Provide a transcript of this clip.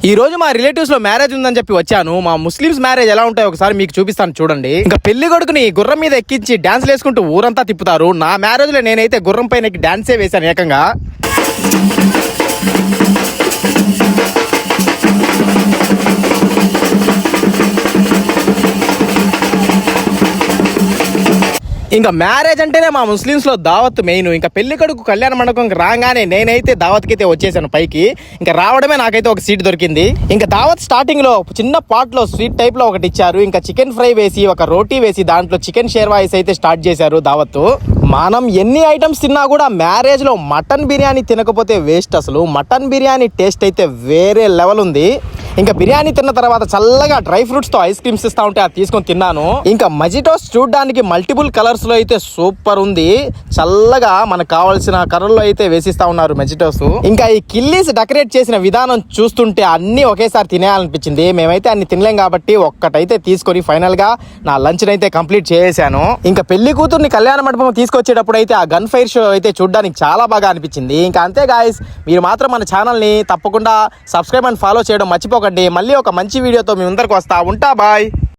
ఈ రోజు మా రిలేటివ్స్ లో మ్యారేజ్ ఉందని చెప్పి వచ్చాను. మా ముస్లిమ్స్ మ్యారేజ్ ఎలా ఉంటాయో ఒకసారి మీకు చూపిస్తాను చూడండి. ఇంకా పెళ్లి కొడుకుని గుర్రం మీద ఎక్కించి డాన్స్ వేసుకుంటూ ఊరంతా తిప్పుతారు. నా మ్యారేజ్ లో నేనైతే గుర్రం పైన డాన్సే వేశాను ఏకంగా. ఇంకా మ్యారేజ్ అంటేనే మా ముస్లిమ్స్ లో దావత్ మెయిన్. ఇంకా పెళ్లి కొడుకు కళ్యాణ మండపం రాగానే నేనైతే దావత్కి అయితే వచ్చేసాను పైకి. ఇంకా రావడమే నాకైతే ఒక సీట్ దొరికింది. ఇంకా దావత్ స్టార్టింగ్ లో చిన్న పాట్ లో స్వీట్ టైప్ లో ఒకటి ఇచ్చారు. ఇంకా చికెన్ ఫ్రై వేసి ఒక రోటీ వేసి దాంట్లో చికెన్ షేర్వా అయితే స్టార్ట్ చేశారు దావత్. మనం ఎన్ని ఐటమ్స్ తిన్నా కూడా మ్యారేజ్ లో మటన్ బిర్యానీ తినకపోతే వేస్ట్. అసలు మటన్ బిర్యానీ టేస్ట్ అయితే వేరే లెవెల్ ఉంది. ఇంకా బిర్యానీ తిన్న తర్వాత చల్లగా డ్రై ఫ్రూట్స్ తో ఐస్ క్రీమ్స్ ఇస్తా ఉంటే అది తీసుకొని తిన్నాను. ఇంకా మజిటోస్ చూడడానికి మల్టిపుల్ కలర్స్ లో అయితే సూపర్ ఉంది. చల్లగా మనకు కావాల్సిన కలర్లో అయితే వేసిస్తా ఉన్నారు మజిటోస్. ఇంకా ఈ కిల్లీస్ డెకరేట్ చేసిన విధానం చూస్తుంటే అన్ని ఒకేసారి తినేయాలనిపించింది. మేమైతే అన్ని తినలేం కాబట్టి ఒక్కటైతే తీసుకొని ఫైనల్ గా నా లంచ్ అయితే కంప్లీట్ చేశాను. ఇంకా పెళ్లి కూతుర్ని కళ్యాణ మండపం తీసుకొచ్చేటప్పుడు అయితే ఆ గన్ ఫైర్ షో అయితే చూడడానికి చాలా బాగా అనిపించింది. ఇంకా అంతే గాయస్, మీరు మాత్రం మన ఛానల్ ని తప్పకుండా సబ్స్క్రైబ్ అండ్ ఫాలో చేయడం మర్చిపోకండి. మళ్ళీ ఒక మంచి వీడియోతో మీ ముందరికి వస్తా ఉంటా. బాయ్.